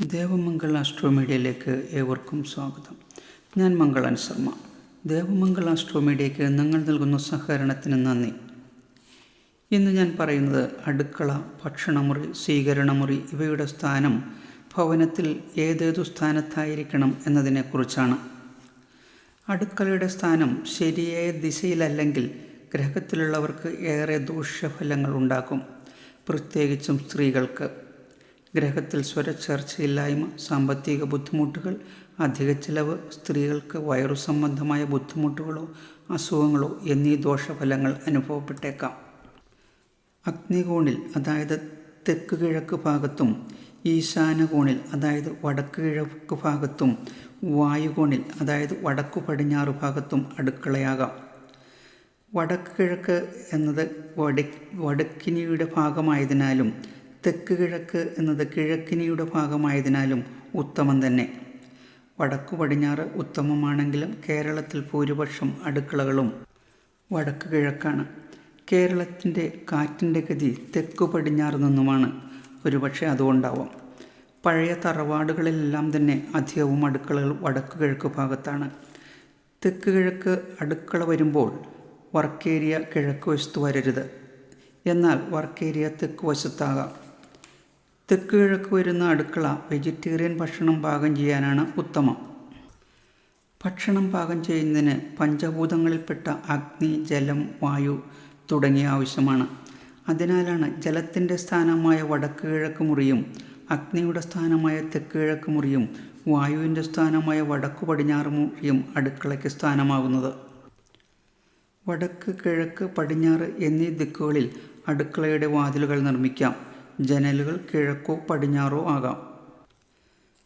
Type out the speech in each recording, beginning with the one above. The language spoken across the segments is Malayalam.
ദേവമംഗൾ ആസ്ട്രോമീഡിയയിലേക്ക് ഏവർക്കും സ്വാഗതം. ഞാൻ മംഗളൻ ശർമ്മ. ദേവമംഗൾ ആസ്ട്രോമീഡിയയ്ക്ക് നിങ്ങൾ നൽകുന്ന സഹകരണത്തിന് നന്ദി. ഇന്ന് ഞാൻ പറയുന്നത് അടുക്കള, ഭക്ഷണമുറി, സ്വീകരണമുറി ഇവയുടെ സ്ഥാനം ഭവനത്തിൽ ഏതേതു സ്ഥാനത്തായിരിക്കണം എന്നതിനെക്കുറിച്ചാണ്. അടുക്കളയുടെ സ്ഥാനം ശരിയായ ദിശയിലല്ലെങ്കിൽ ഗ്രഹത്തിലുള്ളവർക്ക് ഏറെ ദൂഷ്യഫലങ്ങൾ ഉണ്ടാക്കും. പ്രത്യേകിച്ചും സ്ത്രീകൾക്ക്. ഗ്രഹത്തിൽ സ്വരച്ചേർച്ചയില്ലായ്മ, സാമ്പത്തിക ബുദ്ധിമുട്ടുകൾ, അധിക ചിലവ്, സ്ത്രീകൾക്ക് വയറു സംബന്ധമായ ബുദ്ധിമുട്ടുകളോ അസുഖങ്ങളോ എന്നീ ദോഷഫലങ്ങൾ അനുഭവപ്പെട്ടേക്കാം. അഗ്നികോണിൽ അതായത് തെക്ക് കിഴക്ക് ഭാഗത്തും ഈശാനകോണിൽ അതായത് വടക്ക് കിഴക്ക് ഭാഗത്തും വായുകോണിൽ അതായത് വടക്കു പടിഞ്ഞാറ് ഭാഗത്തും അടുക്കളയാകാം. വടക്ക് കിഴക്ക് എന്നത് വടക്കിനിയുടെ ഭാഗമായതിനാലും തെക്ക് കിഴക്ക് എന്നത് കിഴക്കിനിയുടെ ഭാഗമായതിനാലും ഉത്തമം തന്നെ. വടക്കു പടിഞ്ഞാറ് ഉത്തമമാണെങ്കിലും കേരളത്തിൽ ഭൂരിപക്ഷം അടുക്കളകളും വടക്ക് കിഴക്കാണ്. കേരളത്തിൻ്റെ കാറ്റിൻ്റെ ഗതി തെക്കു പടിഞ്ഞാറ് നിന്നുമാണ്. ഒരുപക്ഷെ അതുകൊണ്ടാവാം പഴയ തറവാടുകളിലെല്ലാം തന്നെ അധികവും അടുക്കളകൾ വടക്ക് കിഴക്ക് ഭാഗത്താണ്. തെക്ക് കിഴക്ക് അടുക്കള വരുമ്പോൾ വർക്കേരിയ കിഴക്ക് വശത്ത് വരരുത്, എന്നാൽ വർക്കേരിയ തെക്ക് വശത്താകാം. തെക്ക് കിഴക്ക് വരുന്ന അടുക്കള വെജിറ്റേറിയൻ ഭക്ഷണം പാകം ചെയ്യാനാണ് ഉത്തമം. ഭക്ഷണം പാകം ചെയ്യുന്നതിന് പഞ്ചഭൂതങ്ങളിൽപ്പെട്ട അഗ്നി, ജലം, വായു തുടങ്ങിയ ആവശ്യമാണ്. അതിനാലാണ് ജലത്തിൻ്റെ സ്ഥാനമായ വടക്ക് കിഴക്ക് മുറിയും അഗ്നിയുടെ സ്ഥാനമായ തെക്ക് കിഴക്ക് മുറിയും വായുവിൻ്റെ സ്ഥാനമായ വടക്കു പടിഞ്ഞാറ് മുറിയും അടുക്കളയ്ക്ക് സ്ഥാനമാകുന്നത്. വടക്ക്, കിഴക്ക്, പടിഞ്ഞാറ് എന്നീ ദിക്കുകളിൽ അടുക്കളയുടെ വാതിലുകൾ നിർമ്മിക്കാം. ജനലുകൾ കിഴക്കോ പടിഞ്ഞാറോ ആകാം.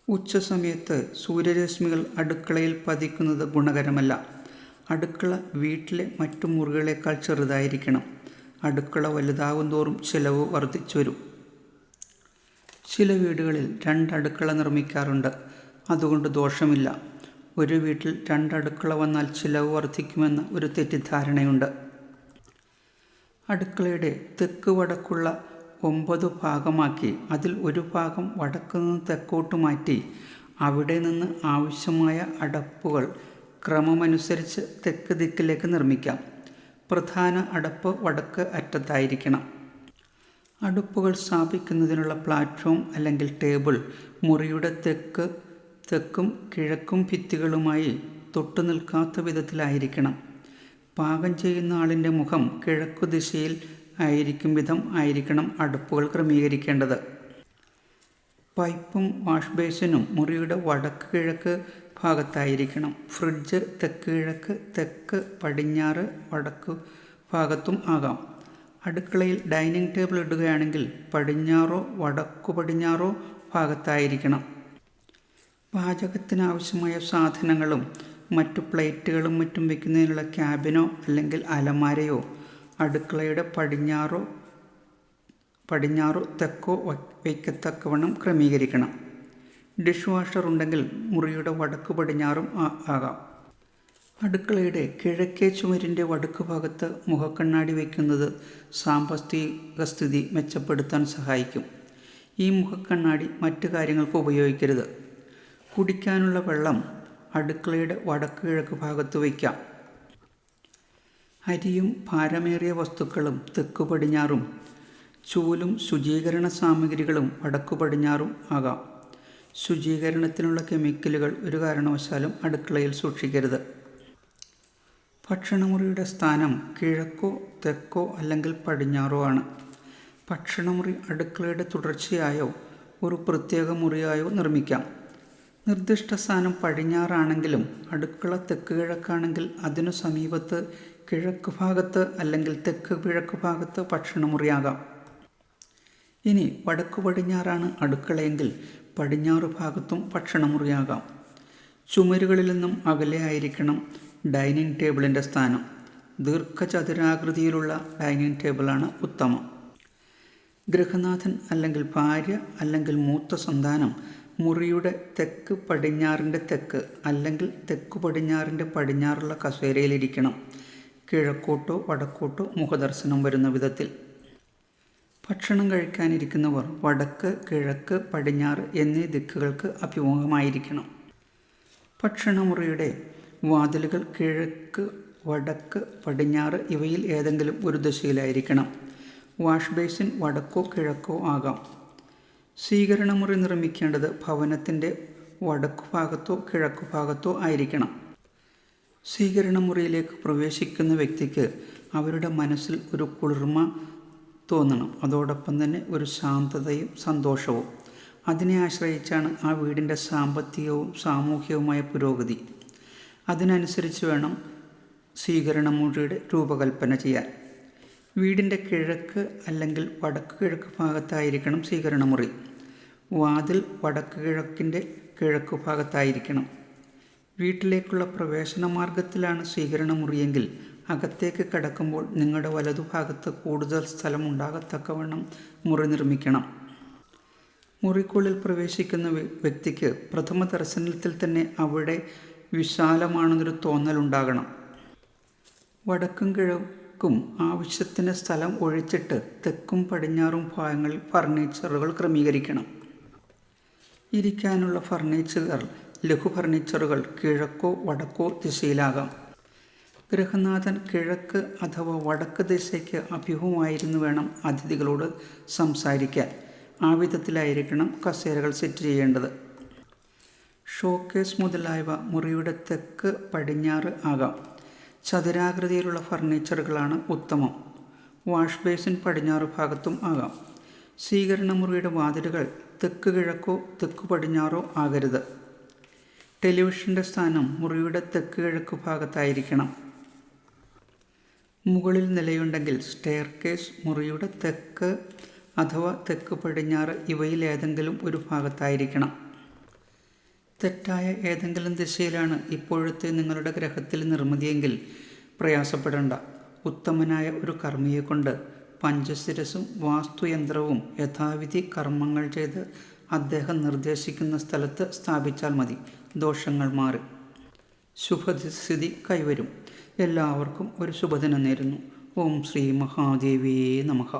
ഉച്ചസമയത്ത് സൂര്യരശ്മികൾ അടുക്കളയിൽ പതിക്കുന്നത് ഗുണകരമല്ല. അടുക്കള വീട്ടിലെ മറ്റു മുറികളേക്കാൾ ചെറുതായിരിക്കണം. അടുക്കള വലുതാകും തോറും ചിലവ് വർദ്ധിച്ചു വരും. ചില വീടുകളിൽ 2 അടുക്കള നിർമ്മിക്കാറുണ്ട്. അതുകൊണ്ട് ദോഷമില്ല. ഒരു വീട്ടിൽ 2 അടുക്കള വന്നാൽ ചിലവ് വർദ്ധിക്കുമെന്ന ഒരു തെറ്റിദ്ധാരണയുണ്ട്. അടുക്കളയുടെ തെക്ക് വടക്കുള്ള 9 ഭാഗമാക്കി അതിൽ ഒരു ഭാഗം വടക്ക് നിന്ന് തെക്കോട്ട് മാറ്റി അവിടെ നിന്ന് ആവശ്യമായ അടപ്പുകൾ ക്രമമനുസരിച്ച് തെക്ക് ദിക്കിലേക്ക് നിർമ്മിക്കാം. പ്രധാന അടപ്പ് വടക്ക് അറ്റത്തായിരിക്കണം. അടുപ്പുകൾ സ്ഥാപിക്കുന്നതിനുള്ള പ്ലാറ്റ്ഫോം അല്ലെങ്കിൽ ടേബിൾ മുറിയുടെ തെക്കും കിഴക്കും ഭിത്തികളുമായി തൊട്ടു നിൽക്കാത്ത വിധത്തിലായിരിക്കണം. പാകം ചെയ്യുന്ന ആളിൻ്റെ മുഖം കിഴക്കു ദിശയിൽ ആയിരിക്കും വിധം ആയിരിക്കണം അടുപ്പുകൾ ക്രമീകരിക്കേണ്ടത്. പൈപ്പും വാഷ് ബേസിനും മുറിയുടെ വടക്ക് കിഴക്ക് ഭാഗത്തായിരിക്കണം. ഫ്രിഡ്ജ് തെക്ക് കിഴക്ക്, തെക്ക്, പടിഞ്ഞാറ്, വടക്കു ഭാഗത്തും ആകാം. അടുക്കളയിൽ ഡൈനിങ് ടേബിൾ ഇടുകയാണെങ്കിൽ പടിഞ്ഞാറോ വടക്കു പടിഞ്ഞാറോ ഭാഗത്തായിരിക്കണം. പാചകത്തിനാവശ്യമായ സാധനങ്ങളും മറ്റു പ്ലേറ്റുകളും മറ്റും വയ്ക്കുന്നതിനുള്ള ക്യാബിനോ അല്ലെങ്കിൽ അലമാരയോ അടുക്കളയുടെ പടിഞ്ഞാറോ തെക്കോ വയ്ക്കത്തക്കവണ്ണം ക്രമീകരിക്കണം. ഡിഷ് വാഷർ ഉണ്ടെങ്കിൽ മുറിയുടെ വടക്ക് പടിഞ്ഞാറും ആകാം. അടുക്കളയുടെ കിഴക്കേ ചുമരിൻ്റെ വടക്ക് ഭാഗത്ത് മുഖക്കണ്ണാടി വയ്ക്കുന്നത് സാമ്പത്തിക സ്ഥിതി മെച്ചപ്പെടുത്താൻ സഹായിക്കും. ഈ മുഖക്കണ്ണാടി മറ്റു കാര്യങ്ങൾക്ക് ഉപയോഗിക്കരുത്. കുടിക്കാനുള്ള വെള്ളം അടുക്കളയുടെ വടക്ക് കിഴക്ക് ഭാഗത്ത് വയ്ക്കാം. അരിയും ഭാരമേറിയ വസ്തുക്കളും തെക്കു പടിഞ്ഞാറും ചൂലും ശുചീകരണ സാമഗ്രികളും വടക്കു പടിഞ്ഞാറും ആകാം. ശുചീകരണത്തിനുള്ള കെമിക്കലുകൾ ഒരു കാരണവശാലും അടുക്കളയിൽ സൂക്ഷിക്കരുത്. ഭക്ഷണമുറിയുടെ സ്ഥാനം കിഴക്കോ തെക്കോ അല്ലെങ്കിൽ പടിഞ്ഞാറോ ആണ്. ഭക്ഷണമുറി അടുക്കളയുടെ തുടർച്ചയായോ ഒരു പ്രത്യേക മുറിയായോ നിർമ്മിക്കാം. നിർദ്ദിഷ്ട സ്ഥാനം പടിഞ്ഞാറാണെങ്കിലും അടുക്കള തെക്ക് കിഴക്കാണെങ്കിൽ അതിനു സമീപത്ത് കിഴക്ക് ഭാഗത്ത് അല്ലെങ്കിൽ തെക്ക് കിഴക്ക് ഭാഗത്ത് ഭക്ഷണമുറിയാകാം. ഇനി വടക്കു പടിഞ്ഞാറാണ് അടുക്കളയെങ്കിൽ പടിഞ്ഞാറ് ഭാഗത്തും ഭക്ഷണമുറിയാകാം. ചുമരുകളിൽ നിന്നും അകലെ ആയിരിക്കണം ഡൈനിങ് ടേബിളിൻ്റെ സ്ഥാനം. ദീർഘചതുരാകൃതിയിലുള്ള ഡൈനിങ് ടേബിളാണ് ഉത്തമം. ഗൃഹനാഥൻ അല്ലെങ്കിൽ ഭാര്യ അല്ലെങ്കിൽ മൂത്ത സന്താനം മുറിയുടെ തെക്ക് പടിഞ്ഞാറിൻ്റെ തെക്ക് അല്ലെങ്കിൽ തെക്കു പടിഞ്ഞാറിൻ്റെ പടിഞ്ഞാറുള്ള കസേരയിലിരിക്കണം. കിഴക്കോട്ടോ വടക്കോട്ടോ മുഖദർശനം വരുന്ന വിധത്തിൽ. ഭക്ഷണം കഴിക്കാനിരിക്കുന്നവർ വടക്ക്, കിഴക്ക്, പടിഞ്ഞാറ് എന്നീ ദിക്കുകൾക്ക് അഭിമുഖമായിരിക്കണം. ഭക്ഷണമുറിയുടെ വാതിലുകൾ കിഴക്ക്, വടക്ക്, പടിഞ്ഞാറ് ഇവയിൽ ഏതെങ്കിലും ഒരു ദിശയിലായിരിക്കണം. വാഷ് ബേസിൻ വടക്കോ കിഴക്കോ ആകാം. സ്വീകരണമുറി നിർമ്മിക്കേണ്ടത് ഭവനത്തിൻ്റെ വടക്കുഭാഗത്തോ കിഴക്കുഭാഗത്തോ ആയിരിക്കണം. സ്വീകരണമുറിയിലേക്ക് പ്രവേശിക്കുന്ന വ്യക്തിക്ക് അവരുടെ മനസ്സിൽ ഒരു കുളിർമ തോന്നണം. അതോടൊപ്പം തന്നെ ഒരു ശാന്തതയും സന്തോഷവും. അതിനെ ആശ്രയിച്ചാണ് ആ വീടിൻ്റെ സാമ്പത്തികവും സാമൂഹികവുമായ പുരോഗതി. അതിനനുസരിച്ച് വേണം സ്വീകരണമുറിയുടെ രൂപകൽപ്പന ചെയ്യാൻ. വീടിൻ്റെ കിഴക്ക് അല്ലെങ്കിൽ വടക്ക് കിഴക്ക് ഭാഗത്തായിരിക്കണം സ്വീകരണമുറി. വാതിൽ വടക്ക് കിഴക്കിൻ്റെ കിഴക്ക് ഭാഗത്തായിരിക്കണം. വീട്ടിലേക്കുള്ള പ്രവേശന മാർഗത്തിലാണ് സ്വീകരണമുറിയെങ്കിൽ അകത്തേക്ക് കടക്കുമ്പോൾ നിങ്ങളുടെ വലതുഭാഗത്ത് കൂടുതൽ സ്ഥലം ഉണ്ടാകത്തക്കവണ്ണം മുറി നിർമ്മിക്കണം. മുറിക്കുള്ളിൽ പ്രവേശിക്കുന്ന വ്യക്തിക്ക് പ്രഥമ ദർശനത്തിൽ തന്നെ അവിടെ വിശാലമാണെന്നൊരു തോന്നലുണ്ടാകണം. വടക്കും കിഴക്കും ആവശ്യത്തിന് സ്ഥലം ഒഴിച്ചിട്ട് തെക്കും പടിഞ്ഞാറും ഭാഗങ്ങളിൽ ഫർണിച്ചറുകൾ ക്രമീകരിക്കണം. ഇരിക്കാനുള്ള ലഘു ഫർണിച്ചറുകൾ കിഴക്കോ വടക്കോ ദിശയിലാകാം. ഗൃഹനാഥൻ കിഴക്ക് അഥവാ വടക്ക് ദിശയ്ക്ക് അഭിമുഖമായിരുന്നു വേണം അതിഥികളോട് സംസാരിക്കാൻ. ആ വിധത്തിലായിരിക്കണം കസേരകൾ സെറ്റ് ചെയ്യേണ്ടത്. ഷോക്കേസ് മുതലായവ മുറിയുടെ തെക്ക് പടിഞ്ഞാറ് ആകാം. ചതുരാകൃതിയിലുള്ള ഫർണിച്ചറുകളാണ് ഉത്തമം. വാഷ് ബേസിൻ പടിഞ്ഞാറ് ഭാഗത്തും ആകാം. സ്വീകരണമുറിയുടെ വാതിലുകൾ തെക്ക് കിഴക്കോ തെക്ക് പടിഞ്ഞാറോ ആകരുത്. ടെലിവിഷൻ്റെ സ്ഥാനം മുറിയുടെ തെക്ക് കിഴക്ക് ഭാഗത്തായിരിക്കണം. മുകളിൽ നിലയുണ്ടെങ്കിൽ സ്റ്റെയർകേസ് മുറിയുടെ തെക്ക് അഥവാ തെക്ക് പടിഞ്ഞാറ് ഇവയിൽ ഏതെങ്കിലും ഒരു ഭാഗത്തായിരിക്കണം. തെറ്റായ ഏതെങ്കിലും ദിശയിലാണ് ഇപ്പോഴത്തെ നിങ്ങളുടെ ഗ്രഹത്തിൽ നിർമ്മിതിയെങ്കിൽ പ്രയാസപ്പെടേണ്ട. ഉത്തമനായ ഒരു കർമ്മിയെക്കൊണ്ട് പഞ്ചശിരസും വാസ്തുയന്ത്രവും യഥാവിധി കർമ്മങ്ങൾ ചെയ്ത് അദ്ദേഹം നിർദ്ദേശിക്കുന്ന സ്ഥലത്ത് സ്ഥാപിച്ചാൽ മതി. ദോഷങ്ങൾ മാറി ശുഭസ്ഥിതി കൈവരും. എല്ലാവർക്കും ഒരു ശുഭദിനം നേരുന്നു. ഓം ശ്രീ മഹാദേവിയേ നമഃ.